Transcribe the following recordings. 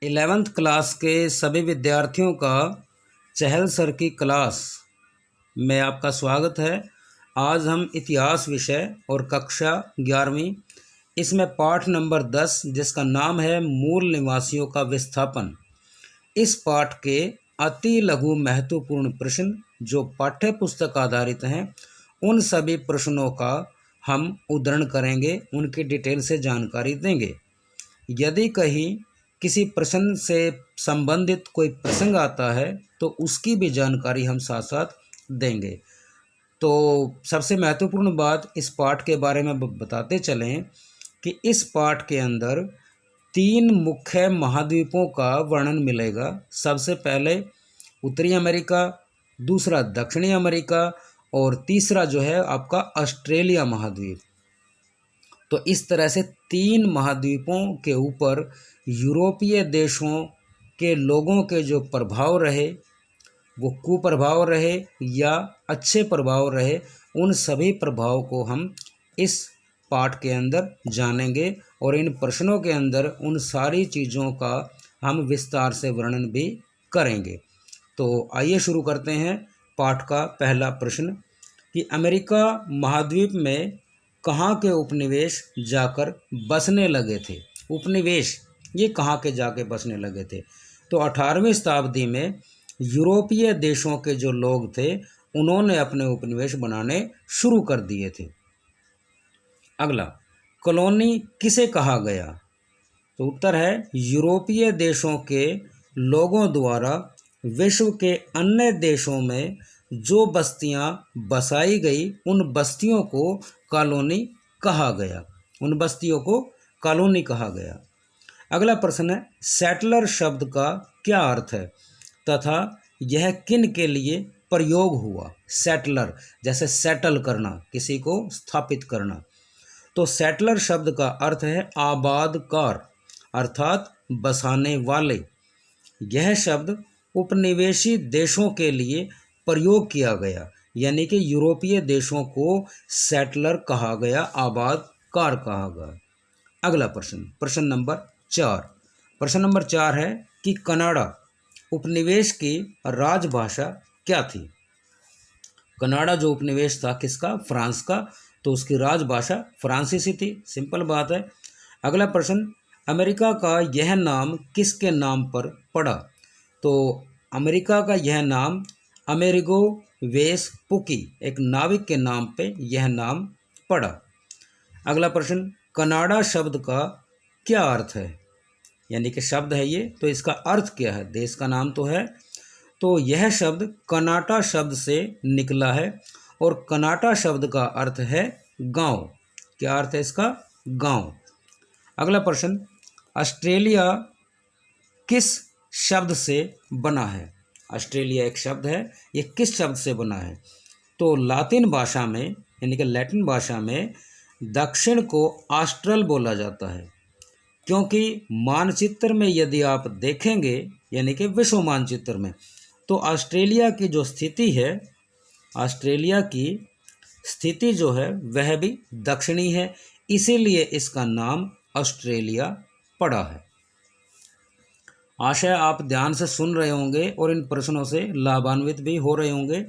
11th class के सभी विद्यार्थियों का चहल सर की क्लास में आपका स्वागत है। आज हम इतिहास विषय और कक्षा 11वीं इसमें पाठ नंबर 10 जिसका नाम है मूल निवासियों का विस्थापन, इस पाठ के अति लघु महत्वपूर्ण प्रश्न जो पाठ्य पुस्तक आधारित हैं उन सभी प्रश्नों का हम उद्धरण करेंगे, उनकी डिटेल से जानकारी देंगे। यदि कहीं किसी प्रश्न से संबंधित कोई प्रसंग आता है तो उसकी भी जानकारी हम साथ साथ देंगे। तो सबसे महत्वपूर्ण बात इस पाठ के बारे में बताते चलें कि इस पाठ के अंदर 3 मुख्य महाद्वीपों का वर्णन मिलेगा। सबसे पहले उत्तरी अमेरिका, दूसरा दक्षिणी अमेरिका और तीसरा जो है आपका ऑस्ट्रेलिया महाद्वीप। तो इस तरह से 3 महाद्वीपों के ऊपर यूरोपीय देशों के लोगों के जो प्रभाव रहे, वो कुप्रभाव रहे या अच्छे प्रभाव रहे, उन सभी प्रभाव को हम इस पाठ के अंदर जानेंगे और इन प्रश्नों के अंदर उन सारी चीज़ों का हम विस्तार से वर्णन भी करेंगे। तो आइए शुरू करते हैं पाठ का पहला प्रश्न कि अमेरिका महाद्वीप में कहाँ के उपनिवेश जाकर बसने लगे थे। उपनिवेश ये कहाँ के जाके बसने लगे थे? तो 18वीं शताब्दी में यूरोपीय देशों के जो लोग थे उन्होंने अपने उपनिवेश बनाने शुरू कर दिए थे। अगला, कॉलोनी किसे कहा गया? तो उत्तर है यूरोपीय देशों के लोगों द्वारा विश्व के अन्य देशों में जो बस्तियां बसाई गई उन बस्तियों को कॉलोनी कहा गया। उन बस्तियों को कॉलोनी कहा गया। अगला प्रश्न है, सेटलर शब्द का क्या अर्थ है तथा यह किन के लिए प्रयोग हुआ? सेटलर जैसे सेटल करना, किसी को स्थापित करना। तो सेटलर शब्द का अर्थ है आबादकार अर्थात बसाने वाले। यह शब्द उपनिवेशी देशों के लिए प्रयोग किया गया, यानी कि यूरोपीय देशों को सेटलर कहा गया, आबादकार कहा गया। अगला प्रश्न, प्रश्न नंबर 4। प्रश्न नंबर 4 है कि कनाडा उपनिवेश की राजभाषा क्या थी? कनाडा जो उपनिवेश था किसका? फ्रांस का, तो उसकी राजभाषा फ्रांसीसी थी। सिंपल बात है। अगला प्रश्न, अमेरिका का यह नाम किसके नाम पर पड़ा? तो अमेरिका का यह नाम अमेरिगो वेस्पुकी, एक नाविक के नाम पे यह नाम पड़ा। अगला प्रश्न, कनाडा शब्द का क्या अर्थ है? यानी कि शब्द है ये, तो इसका अर्थ क्या है? देश का नाम तो है, तो यह शब्द कनाटा शब्द से निकला है और कनाटा शब्द का अर्थ है गांव। क्या अर्थ है इसका? गांव। अगला प्रश्न, ऑस्ट्रेलिया किस शब्द से बना है? ऑस्ट्रेलिया एक शब्द है, ये किस शब्द से बना है? तो लातिन भाषा में यानी कि लैटिन भाषा में दक्षिण को ऑस्ट्रल बोला जाता है, क्योंकि मानचित्र में यदि आप देखेंगे यानी कि विश्व मानचित्र में, तो ऑस्ट्रेलिया की जो स्थिति है, ऑस्ट्रेलिया की स्थिति जो है वह भी दक्षिणी है, इसीलिए इसका नाम ऑस्ट्रेलिया पड़ा है। आशा आप ध्यान से सुन रहे होंगे और इन प्रश्नों से लाभान्वित भी हो रहे होंगे।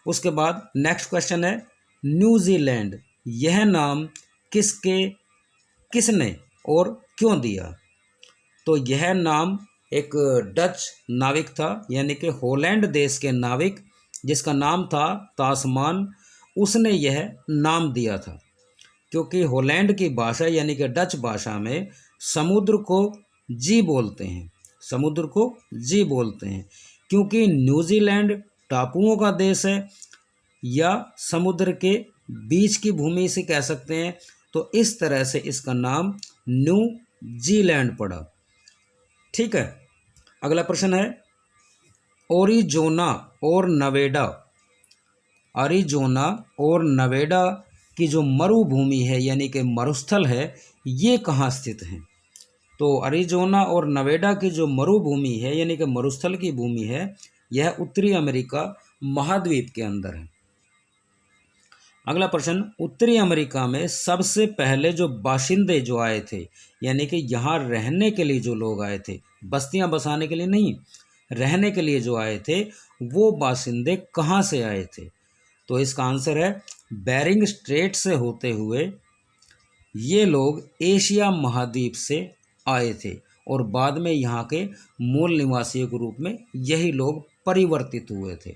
उसके बाद नेक्स्ट क्वेश्चन है, न्यूजीलैंड यह नाम किसने और क्यों दिया? तो यह नाम एक डच नाविक था, यानी कि हॉलैंड देश के नाविक जिसका नाम था तासमान, उसने यह नाम दिया था। क्योंकि हॉलैंड की भाषा यानी कि डच भाषा में समुद्र को जी बोलते हैं, समुद्र को जी बोलते हैं, क्योंकि न्यूजीलैंड टापुओं का देश है या समुद्र के बीच की भूमि से कह सकते हैं, तो इस तरह से इसका नाम न्यूजीलैंड पड़ा। ठीक है। अगला प्रश्न है, ओरिजोना और नवेडा, अरिजोना और नवेडा की जो मरुभूमि है यानी कि मरुस्थल है, ये कहाँ स्थित हैं? तो अरिजोना और नवेडा की जो मरुभूमि है यानी कि मरुस्थल की भूमि है, यह उत्तरी अमेरिका महाद्वीप के अंदर है। अगला प्रश्न, उत्तरी अमेरिका में सबसे पहले जो बाशिंदे जो आए थे यानी कि यहाँ रहने के लिए जो लोग आए थे बस्तियां बसाने के लिए नहीं, रहने के लिए जो आए थे वो बाशिंदे कहाँ से आए थे? तो इसका आंसर है बेरिंग स्ट्रेट से होते हुए ये लोग एशिया महाद्वीप से आए थे और बाद में यहाँ के मूल निवासियों के रूप में यही लोग परिवर्तित हुए थे।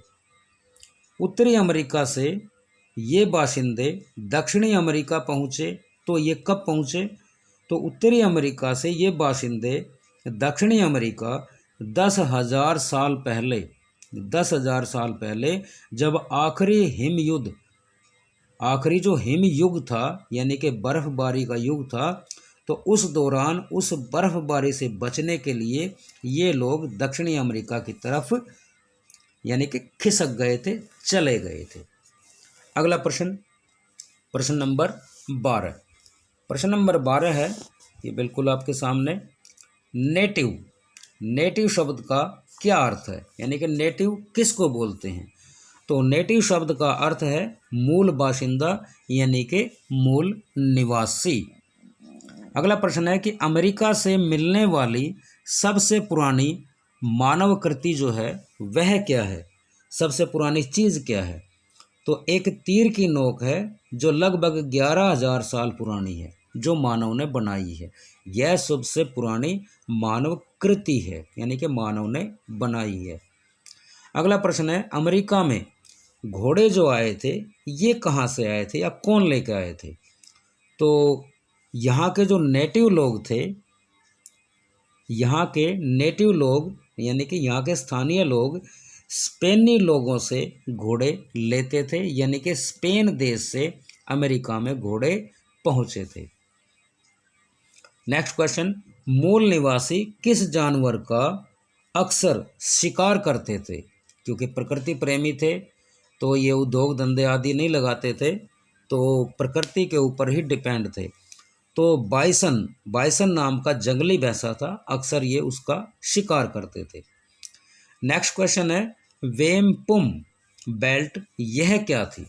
उत्तरी अमेरिका से ये बाशिंदे दक्षिणी अमेरिका पहुँचे। तो ये कब पहुँचे? तो उत्तरी अमेरिका से ये बाशिंदे दक्षिणी अमेरिका 10,000 साल पहले, 10,000 साल पहले जब आखिरी जो हिम युग था यानी कि बर्फबारी का युग था, तो उस दौरान उस बर्फबारी से बचने के लिए ये लोग दक्षिणी अमेरिका की तरफ यानी कि खिसक गए थे, चले गए थे। अगला प्रश्न, प्रश्न नंबर 12। प्रश्न नंबर 12 है, ये बिल्कुल आपके सामने। नेटिव शब्द का क्या अर्थ है, यानी कि नेटिव किसको बोलते हैं? तो नेटिव शब्द का अर्थ है मूल बाशिंदा यानी कि मूल निवासी। अगला प्रश्न है कि अमेरिका से मिलने वाली सबसे पुरानी मानव कृति जो है वह क्या है? सबसे पुरानी चीज़ क्या है? तो एक तीर की नोक है जो लगभग 11,000 साल पुरानी है, जो मानव ने बनाई है। यह सबसे पुरानी मानव कृति है यानी कि मानव ने बनाई है। अगला प्रश्न है, अमेरिका में घोड़े जो आए थे ये कहाँ से आए थे या कौन लेकर आए थे? तो यहाँ के जो नेटिव लोग थे, यहाँ के नेटिव लोग यानी कि यहाँ के स्थानीय लोग स्पेनी लोगों से घोड़े लेते थे, यानी कि स्पेन देश से अमेरिका में घोड़े पहुँचे थे। नेक्स्ट क्वेश्चन, मूल निवासी किस जानवर का अक्सर शिकार करते थे? क्योंकि प्रकृति प्रेमी थे तो ये उद्योग धंधे आदि नहीं लगाते थे, तो प्रकृति के ऊपर ही डिपेंड थे। तो बाइसन नाम का जंगली भैंसा था, अक्सर ये उसका शिकार करते थे। नेक्स्ट क्वेश्चन है, वेमपुम बेल्ट यह क्या थी?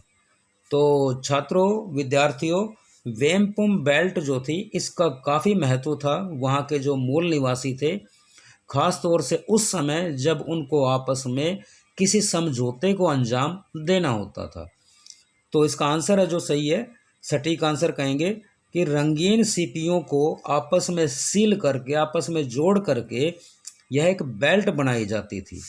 तो छात्रों, विद्यार्थियों, वेमपुम बेल्ट जो थी इसका काफ़ी महत्व था वहाँ के जो मूल निवासी थे, ख़ास तौर से उस समय जब उनको आपस में किसी समझौते को अंजाम देना होता था। तो इसका आंसर है जो सही है, सटीक आंसर कहेंगे कि रंगीन सीपियों को आपस में सील करके, आपस में जोड़ करके यह एक बेल्ट बनाई जाती थी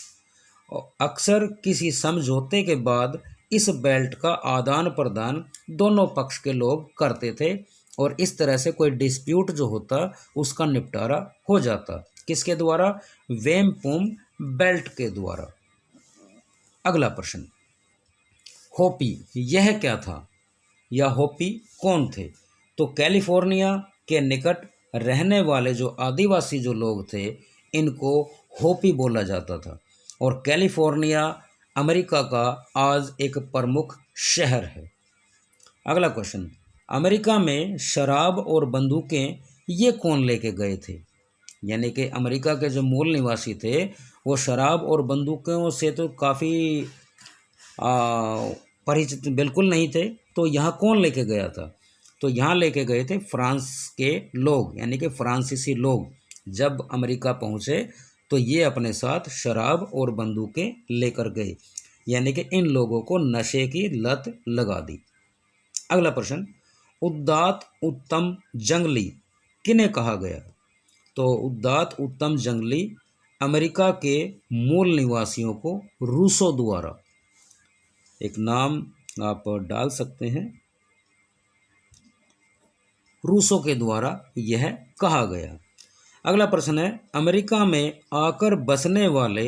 और अक्सर किसी समझौते के बाद इस बेल्ट का आदान प्रदान दोनों पक्ष के लोग करते थे और इस तरह से कोई डिस्प्यूट जो होता उसका निपटारा हो जाता। किसके द्वारा? वेमपुम बेल्ट के द्वारा। अगला प्रश्न, होपी यह क्या था या होपी कौन थे? तो कैलिफोर्निया के निकट रहने वाले जो आदिवासी जो लोग थे इनको होपी बोला जाता था और कैलिफोर्निया अमेरिका का आज एक प्रमुख शहर है। अगला क्वेश्चन, अमेरिका में शराब और बंदूकें ये कौन लेके गए थे? यानी कि अमेरिका के जो मूल निवासी थे वो शराब और बंदूकों से तो काफ़ी परिचित बिल्कुल नहीं थे, तो यहाँ कौन लेके गया था? तो यहाँ लेके गए थे फ्रांस के लोग, यानी कि फ्रांसीसी लोग जब अमेरिका पहुँचे तो ये अपने साथ शराब और बंदूकें लेकर गए, यानी कि इन लोगों को नशे की लत लगा दी। अगला प्रश्न, उदात्त उत्तम जंगली किन्हें कहा गया? तो उदात्त उत्तम जंगली अमेरिका के मूल निवासियों को रूसो द्वारा, एक नाम आप डाल सकते हैं, रूसो के द्वारा यह कहा गया। अगला प्रश्न है, अमेरिका में आकर बसने वाले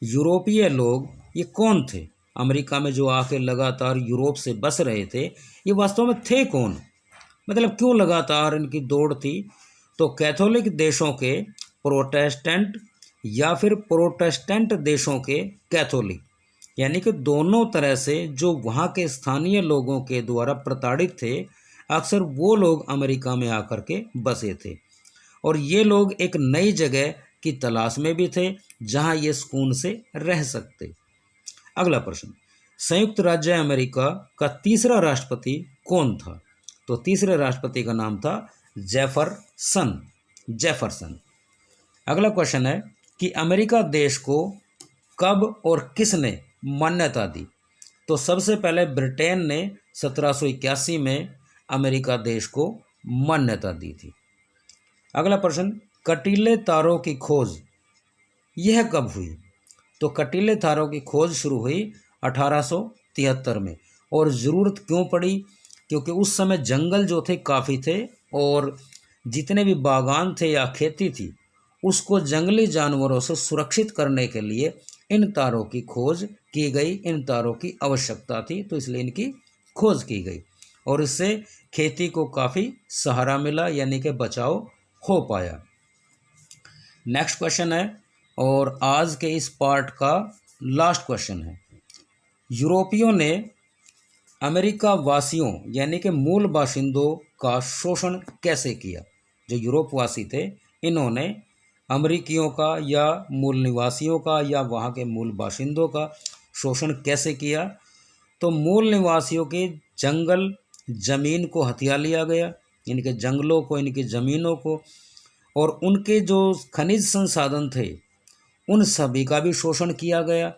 यूरोपीय लोग ये कौन थे? अमेरिका में जो आके लगातार यूरोप से बस रहे थे ये वास्तव में थे कौन? मतलब क्यों लगातार इनकी दौड़ थी? तो कैथोलिक देशों के प्रोटेस्टेंट या फिर प्रोटेस्टेंट देशों के कैथोलिक, यानी कि दोनों तरह से जो वहाँ के स्थानीय लोगों के द्वारा प्रताड़ित थे, अक्सर वो लोग अमेरिका में आकर के बसे थे और ये लोग एक नई जगह की तलाश में भी थे जहाँ ये सुकून से रह सकते। अगला प्रश्न, संयुक्त राज्य अमेरिका का तीसरा राष्ट्रपति कौन था? तो तीसरे राष्ट्रपति का नाम था जेफरसन। अगला क्वेश्चन है कि अमेरिका देश को कब और किसने मान्यता दी? तो सबसे पहले ब्रिटेन ने 1781 में अमेरिका देश को मान्यता दी थी। अगला प्रश्न, कटीले तारों की खोज यह कब हुई? तो कटीले तारों की खोज शुरू हुई 1873 में। और ज़रूरत क्यों पड़ी? क्योंकि उस समय जंगल जो थे काफ़ी थे और जितने भी बागान थे या खेती थी उसको जंगली जानवरों से सुरक्षित करने के लिए इन तारों की खोज की गई, इन तारों की आवश्यकता थी, तो इसलिए इनकी खोज की गई और इससे खेती को काफ़ी सहारा मिला, यानी कि बचाव हो पाया। नेक्स्ट क्वेश्चन है और आज के इस पार्ट का लास्ट क्वेश्चन है, यूरोपियों ने अमेरिका वासियों यानी कि मूल बाशिंदों का शोषण कैसे किया? जो यूरोपवासी थे इन्होंने अमेरिकियों का या मूल निवासियों का या वहाँ के मूल बाशिंदों का शोषण कैसे किया? तो मूल निवासियों के जंगल ज़मीन को हथिया लिया गया, इनके जंगलों को, इनकी ज़मीनों को, और उनके जो खनिज संसाधन थे उन सभी का भी शोषण किया गया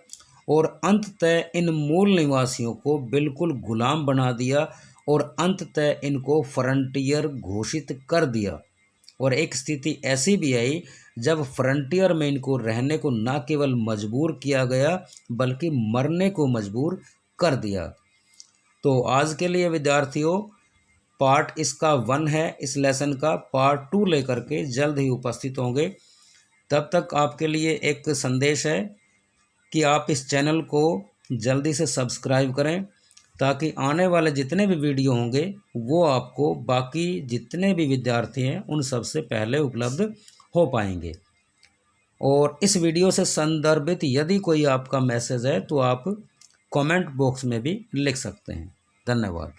और अंततः इन मूल निवासियों को बिल्कुल गुलाम बना दिया और अंततः इनको फ्रंटियर घोषित कर दिया। और एक स्थिति ऐसी भी आई जब फ्रंटियर में इनको रहने को न केवल मजबूर किया गया बल्कि मरने को मजबूर कर दिया। तो आज के लिए विद्यार्थियों पार्ट इसका 1 है, इस लेसन का पार्ट 2 लेकर के जल्द ही उपस्थित होंगे। तब तक आपके लिए एक संदेश है कि आप इस चैनल को जल्दी से सब्सक्राइब करें ताकि आने वाले जितने भी वीडियो होंगे वो आपको बाकी जितने भी विद्यार्थी हैं उन सबसे पहले उपलब्ध हो पाएंगे। और इस वीडियो से संदर्भित यदि कोई आपका मैसेज है तो आप कमेंट बॉक्स में भी लिख सकते हैं। धन्यवाद।